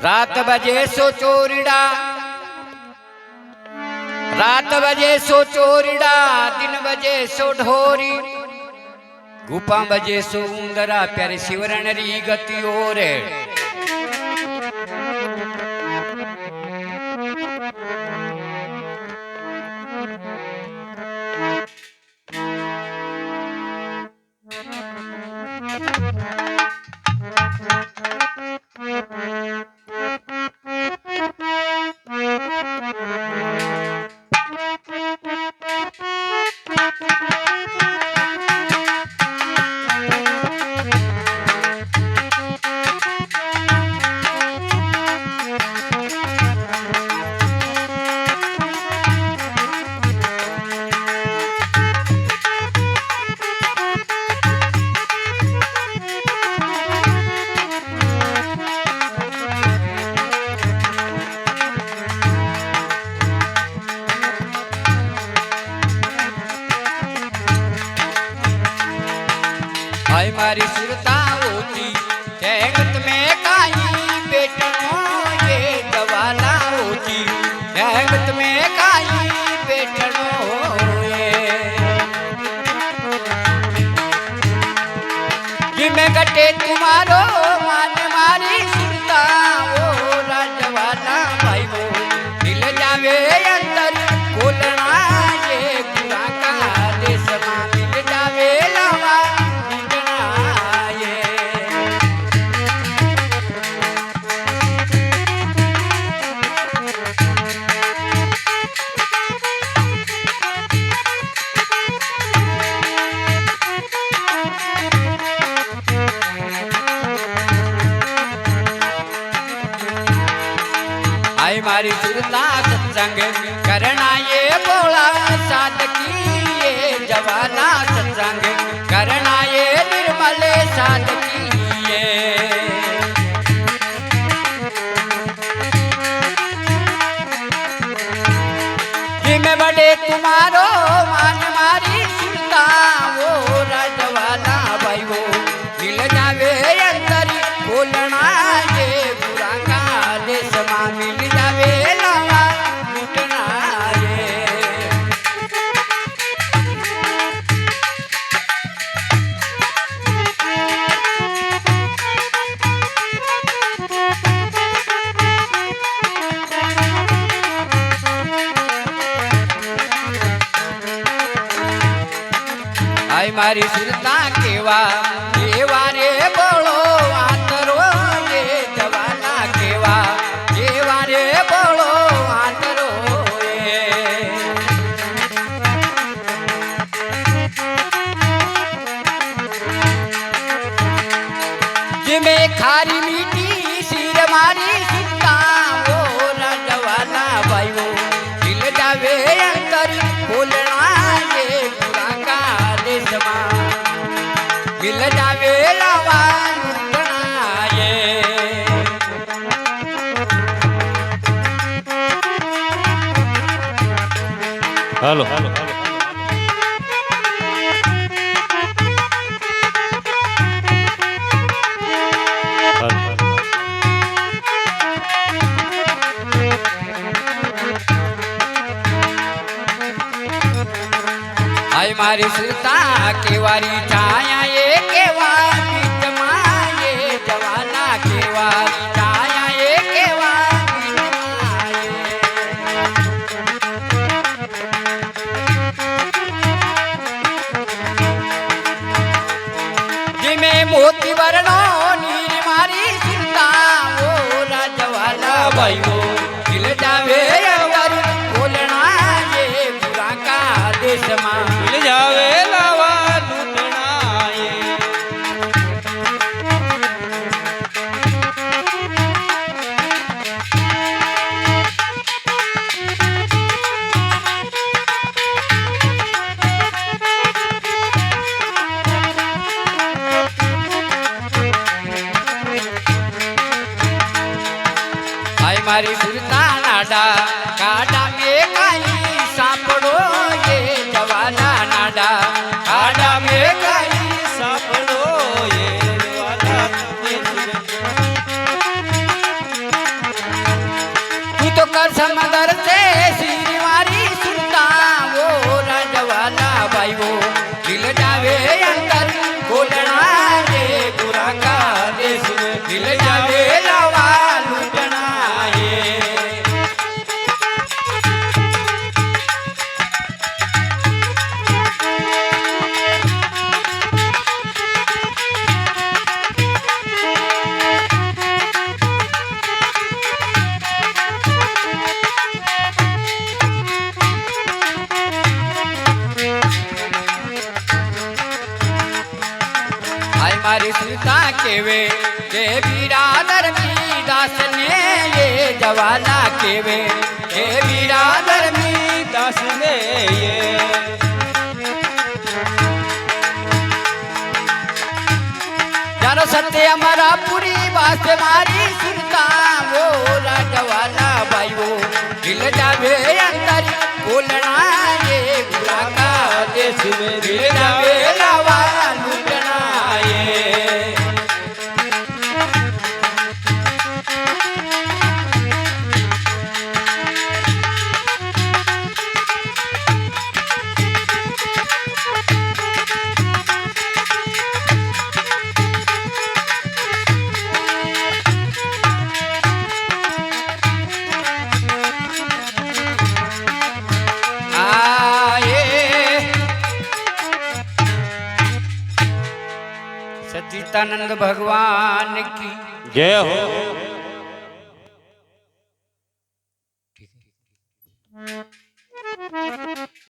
रात बजे सो चोरिड़ा, रात बजे सो चोरिड़ा, दिन बजे सो ढोरी, गुफा बजे सो उंदरा, प्यारे शिवरण री गति और मारी सुरता होती जगत में काई बेटनो ये जवाला होती जगत में काई बेटनो ये मैं गटे तुम्हारो मान मारी सुरता वो राजवाला भाई वो दिल जावे अंदर बोलना ये गुरा का देश मां मिल जावे लवा मारी सुरता सत्संग करना ये बोला साधकी ये जवाना सत्संग करना ये निर्मल साधकी ये मैं बड़े तुम्हारो मान मारी सुरता वो राजवाला भाई वो मिल जावे अंदर बोलना ये बुरा का देश मां मिल जावे लवा लुटना ये आई मारी सुरता केवा केवा रे बोलो आतरो ये जवाना केवा केवा रे बोलो आतरो ये मैं खारी मीठी सिर मारी सुरता वो राजवाला भाई वो दिल जावे अंदर बोलना ये गुरा का देश मां मिल जावे लवा लुटना ये हेलो हेलो आई मारी सुरता केवारी छाया ये केवारी जमाए जवाना केवारी छाया ये केवारी जिमे मोती वर्णो नीर मारी सुरता वो राजवाला भाई वो दिल जावे अंदर बोलना ये बुरा का देश मां मिल जावे लवा लुटना ये आई मारी सुरता नाडा काडा में काई सांपड़ो ये जवाना नाडा काडा में काई सापड़ो ये वाला केवे के बिरादर मी दास ने ये जवाला केवे के बिरादर मी दास ने ये जानो सत्य हमारा पूरी बात मारी सुनता वो राजवाला भाई वो दिल जावे अंदर बोलना ये बुरा का देश में दिल जावे लावा लूटना ये सच्चिदानंद भगवान की जय हो।